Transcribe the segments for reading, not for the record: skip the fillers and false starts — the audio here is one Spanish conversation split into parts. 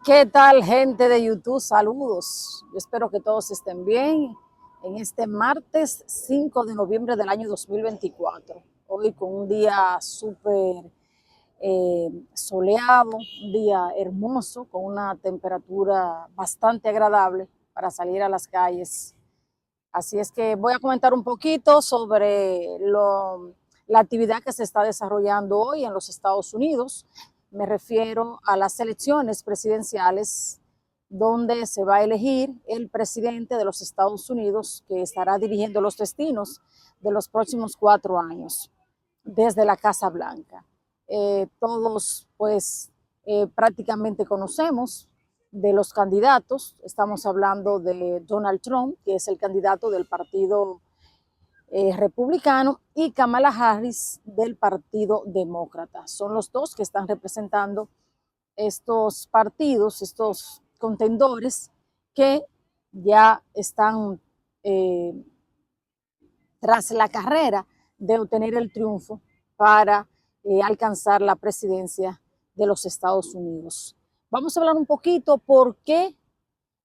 ¿Qué tal, gente de YouTube? Saludos. Yo espero que todos estén bien en este martes 5 de noviembre del año 2024. Hoy con un día súper soleado, un día hermoso, con una temperatura bastante agradable para salir a las calles. Así es que voy a comentar un poquito sobre la actividad que se está desarrollando hoy en los Estados Unidos. Me refiero a las elecciones presidenciales donde se va a elegir el presidente de los Estados Unidos que estará dirigiendo los destinos de los próximos 4 años desde la Casa Blanca. Todos pues prácticamente conocemos de los candidatos. Estamos hablando de Donald Trump, que es el candidato del Partido Republicano, y Kamala Harris del Partido Demócrata. Son los dos que están representando estos partidos, estos contendores que ya están eh, tras la carrera de obtener el triunfo para alcanzar la presidencia de los Estados Unidos. Vamos a hablar un poquito por qué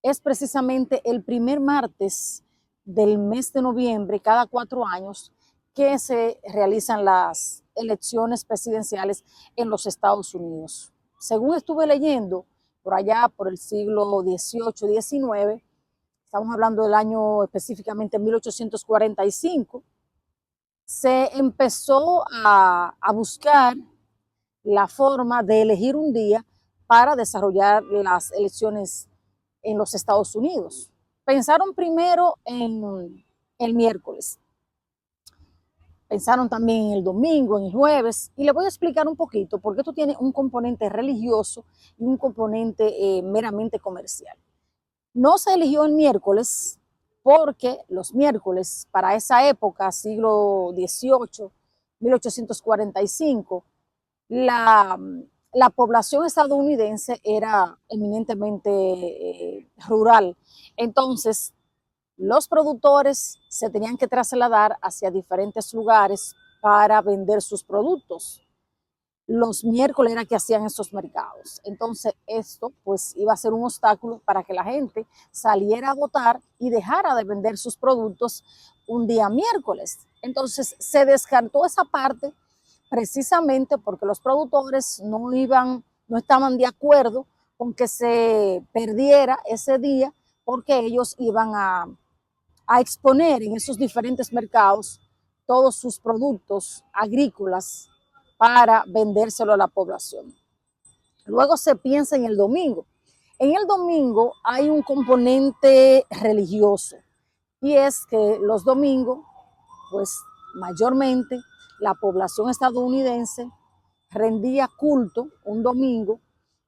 es precisamente el primer martes del mes de noviembre, cada 4 años, que se realizan las elecciones presidenciales en los Estados Unidos. Según estuve leyendo, por allá, por el siglo XVIII, XIX, estamos hablando del año específicamente 1845, se empezó a buscar la forma de elegir un día para desarrollar las elecciones en los Estados Unidos. Pensaron primero en el miércoles, pensaron también en el domingo, en el jueves, y les voy a explicar un poquito porque esto tiene un componente religioso y un componente meramente comercial. No se eligió el miércoles porque los miércoles para esa época, siglo XVIII, 1845, la, la población estadounidense era eminentemente rural. Entonces, los productores se tenían que trasladar hacia diferentes lugares para vender sus productos. Los miércoles era que hacían esos mercados. Entonces, esto pues iba a ser un obstáculo para que la gente saliera a votar y dejara de vender sus productos un día miércoles. Entonces, se descartó esa parte precisamente porque los productores no estaban de acuerdo con que se perdiera ese día porque ellos iban a exponer en esos diferentes mercados todos sus productos agrícolas para vendérselo a la población. Luego se piensa en el domingo. En el domingo hay un componente religioso y es que los domingos, pues mayormente la población estadounidense rendía culto un domingo,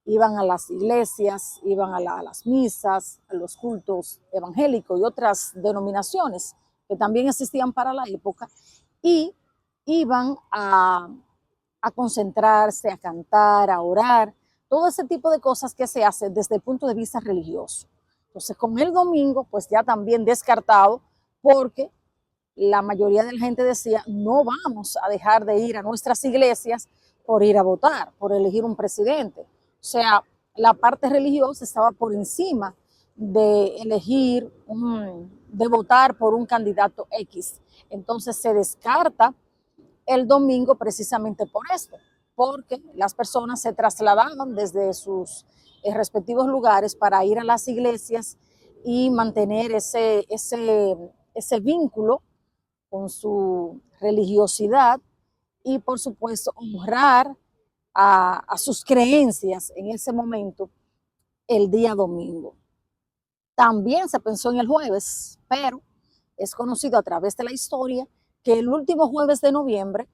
iban a las iglesias, iban a las misas, a los cultos evangélicos y otras denominaciones que también existían para la época, y iban a concentrarse, a cantar, a orar, todo ese tipo de cosas que se hace desde el punto de vista religioso. Entonces, con el domingo, pues ya también descartado, porque la mayoría de la gente decía, no vamos a dejar de ir a nuestras iglesias por ir a votar, por elegir un presidente. O sea, la parte religiosa estaba por encima de elegir, de votar por un candidato X. Entonces se descarta el domingo precisamente por esto, porque las personas se trasladaban desde sus respectivos lugares para ir a las iglesias y mantener ese vínculo con su religiosidad y por supuesto honrar a sus creencias en ese momento el día domingo. También se pensó en el jueves, pero es conocido a través de la historia que el último jueves de noviembre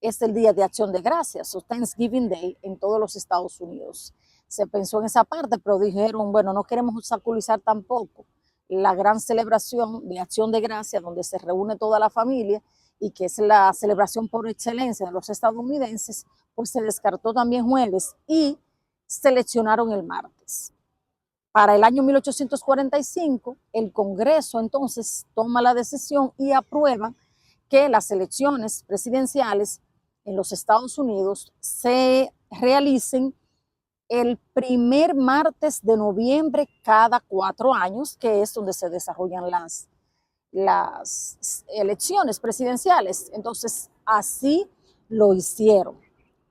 es el Día de Acción de Gracias, o Thanksgiving Day, en todos los Estados Unidos. Se pensó en esa parte, pero dijeron, bueno, no queremos obstaculizar tampoco la gran celebración de Acción de Gracias, donde se reúne toda la familia y que es la celebración por excelencia de los estadounidenses, pues se descartó también jueves y seleccionaron el martes. Para el año 1845, el Congreso entonces toma la decisión y aprueba que las elecciones presidenciales en los Estados Unidos se realicen el primer martes de noviembre cada 4 años, que es donde se desarrollan las elecciones presidenciales. Entonces, así lo hicieron.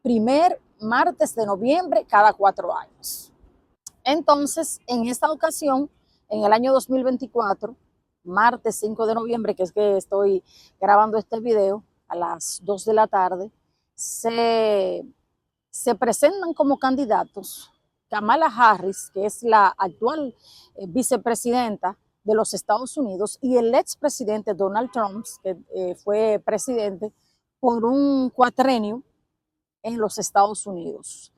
Primer martes de noviembre cada 4 años. Entonces, en esta ocasión, en el año 2024, martes 5 de noviembre, que es que estoy grabando este video, a las 2 de la tarde, se presentan como candidatos Kamala Harris, que es la actual vicepresidenta de los Estados Unidos, y el expresidente Donald Trump, que fue presidente por un cuatrenio en los Estados Unidos.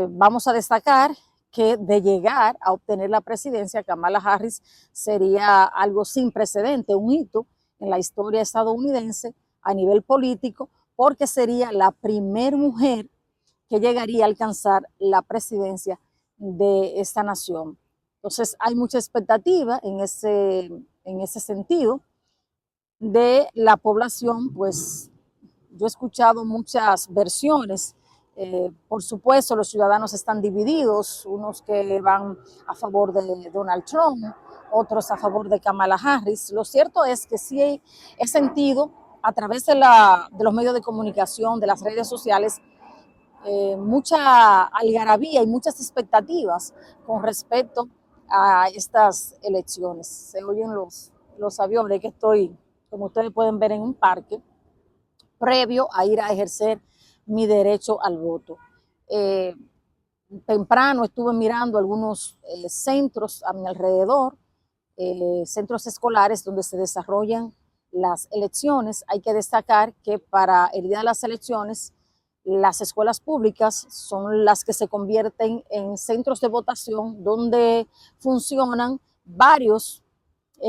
Vamos a destacar que de llegar a obtener la presidencia, Kamala Harris sería algo sin precedente, un hito en la historia estadounidense a nivel político, porque sería la primera mujer que llegaría a alcanzar la presidencia de esta nación. Entonces hay mucha expectativa en ese sentido de la población. Pues yo he escuchado muchas versiones. Por supuesto, los ciudadanos están divididos, unos que van a favor de Donald Trump, otros a favor de Kamala Harris. Lo cierto es que sí he sentido a través de los medios de comunicación, de las redes sociales, mucha algarabía y muchas expectativas con respecto a estas elecciones. Se oyen los aviones, que estoy, como ustedes pueden ver, en un parque previo a ir a ejercer mi derecho al voto. Temprano estuve mirando algunos centros a mi alrededor, centros escolares donde se desarrollan las elecciones. Hay que destacar que para el día de las elecciones, las escuelas públicas son las que se convierten en centros de votación donde funcionan varios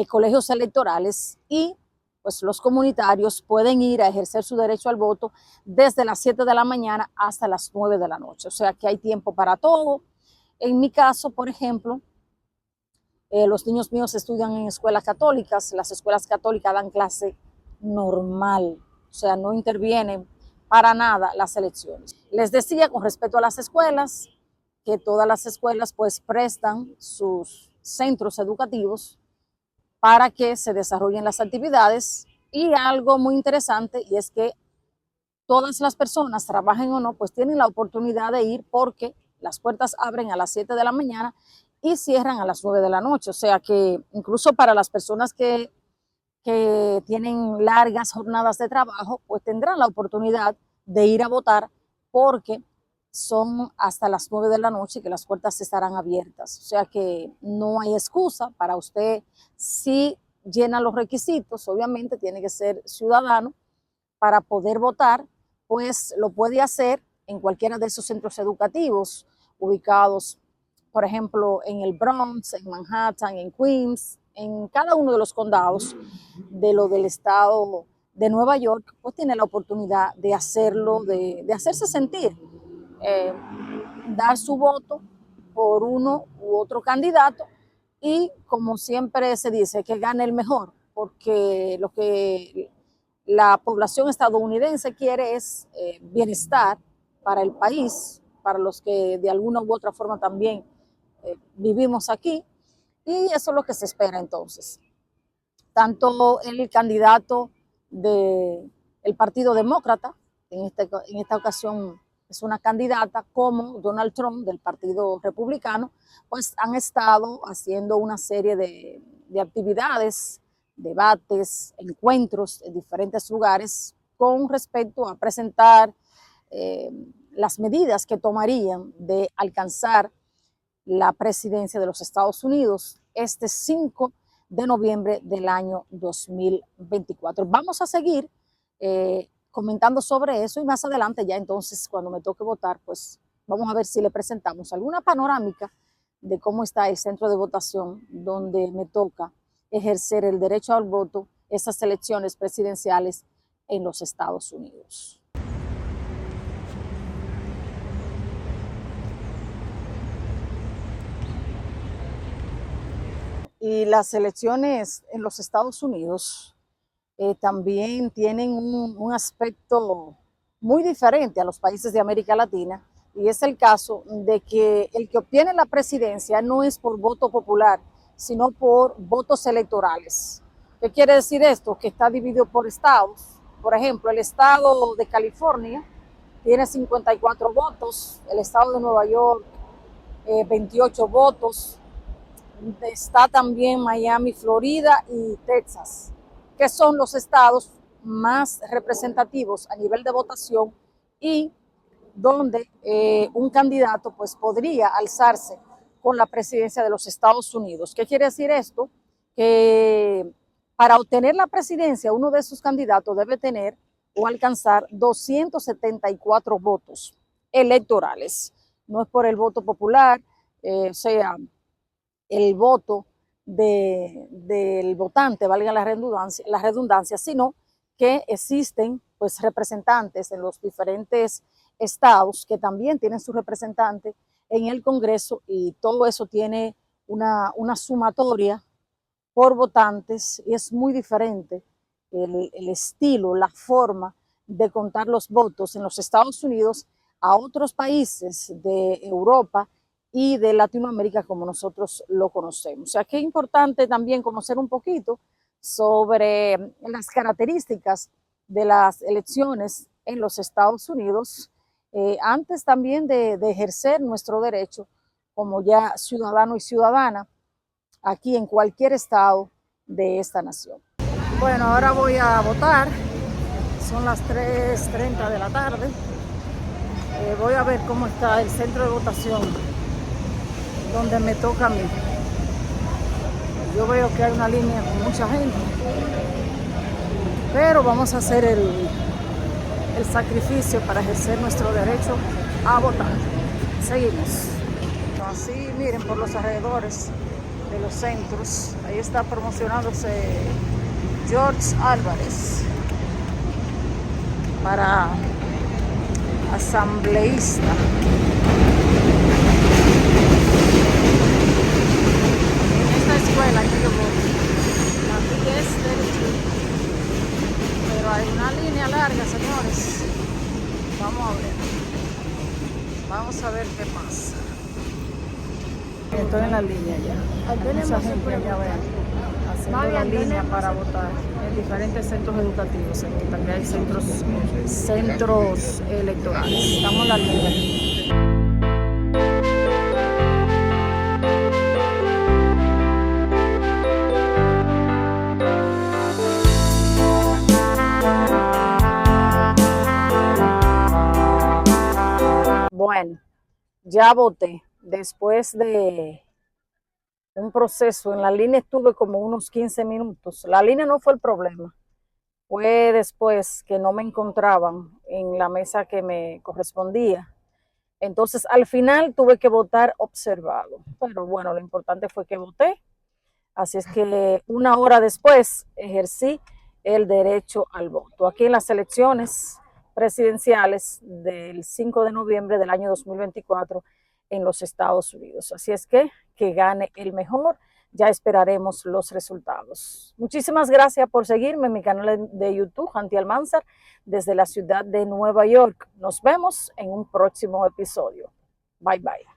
colegios electorales, y pues los comunitarios pueden ir a ejercer su derecho al voto desde las 7 de la mañana hasta las 9 de la noche. O sea que hay tiempo para todo. En mi caso, por ejemplo, los niños míos estudian en escuelas católicas. Las escuelas católicas dan clase normal, o sea, no intervienen para nada las elecciones. Les decía con respecto a las escuelas, que todas las escuelas pues prestan sus centros educativos para que se desarrollen las actividades, y algo muy interesante, y es que todas las personas, trabajen o no, pues tienen la oportunidad de ir, porque las puertas abren a las 7 de la mañana y cierran a las 9 de la noche. O sea que incluso para las personas que tienen largas jornadas de trabajo, pues tendrán la oportunidad de ir a votar, porque son hasta las 9 de la noche que las puertas estarán abiertas. O sea que no hay excusa para usted. Si llena los requisitos, obviamente tiene que ser ciudadano para poder votar, pues lo puede hacer en cualquiera de esos centros educativos ubicados, por ejemplo, en el Bronx, en Manhattan, en Queens, en cada uno de los condados del estado de Nueva York. Pues tiene la oportunidad de hacerlo, de hacerse sentir, eh, dar su voto por uno u otro candidato, y como siempre se dice, que gane el mejor, porque lo que la población estadounidense quiere es bienestar para el país, para los que de alguna u otra forma también vivimos aquí, y eso es lo que se espera entonces. Tanto el candidato del Partido Demócrata, en esta ocasión es una candidata, como Donald Trump del Partido Republicano, pues han estado haciendo una serie de actividades, debates, encuentros en diferentes lugares con respecto a presentar eh, las medidas que tomarían de alcanzar la presidencia de los Estados Unidos este 5 de noviembre del año 2024. Vamos a seguir comentando sobre eso, y más adelante, ya entonces, cuando me toque votar, pues vamos a ver si le presentamos alguna panorámica de cómo está el centro de votación donde me toca ejercer el derecho al voto, esas elecciones presidenciales en los Estados Unidos. Y las elecciones en los Estados Unidos también tienen un aspecto muy diferente a los países de América Latina, y es el caso de que el que obtiene la presidencia no es por voto popular, sino por votos electorales. ¿Qué quiere decir esto? Que está dividido por estados. Por ejemplo, el estado de California tiene 54 votos, el estado de Nueva York 28 votos, está también Miami, Florida y Texas, que son los estados más representativos a nivel de votación y donde un candidato pues podría alzarse con la presidencia de los Estados Unidos. ¿Qué quiere decir esto? Que para obtener la presidencia uno de esos candidatos debe tener o alcanzar 274 votos electorales. No es por el voto popular, o sea, el voto del votante, valga la redundancia, sino que existen pues representantes en los diferentes estados que también tienen su representante en el Congreso y todo eso tiene una sumatoria por votantes y es muy diferente el estilo, la forma de contar los votos en los Estados Unidos a otros países de Europa y de Latinoamérica como nosotros lo conocemos. O sea que es importante también conocer un poquito sobre las características de las elecciones en los Estados Unidos antes también de ejercer nuestro derecho como ya ciudadano y ciudadana aquí en cualquier estado de esta nación. Bueno, ahora voy a votar, son las 3:30 de la tarde. Voy a ver cómo está el centro de votación donde me toca a mí. Yo veo que hay una línea con mucha gente, pero vamos a hacer el sacrificio para ejercer nuestro derecho a votar. Seguimos. Así, miren, por los alrededores de los centros, ahí está promocionándose George Álvarez para asambleísta. En esta escuela que yo voy, aquí es derecho, pero hay una línea larga, señores. Vamos a ver qué pasa. Estoy en la línea ya. Hay mucha gente allá, vean, haciendo la línea para votar en diferentes centros educativos. Aquí también hay centros electorales. Estamos en la línea. Bueno, ya voté. Después de un proceso en la línea estuve como unos 15 minutos. La línea no fue el problema. Fue después que no me encontraban en la mesa que me correspondía. Entonces, al final tuve que votar observado. Pero bueno, lo importante fue que voté. Así es que una hora después ejercí el derecho al voto. Aquí en las elecciones presidenciales del 5 de noviembre del año 2024 en los Estados Unidos. Así es que gane el mejor. Ya esperaremos los resultados. Muchísimas gracias por seguirme en mi canal de YouTube, Hanti Almanzar, desde la ciudad de Nueva York. Nos vemos en un próximo episodio. Bye, bye.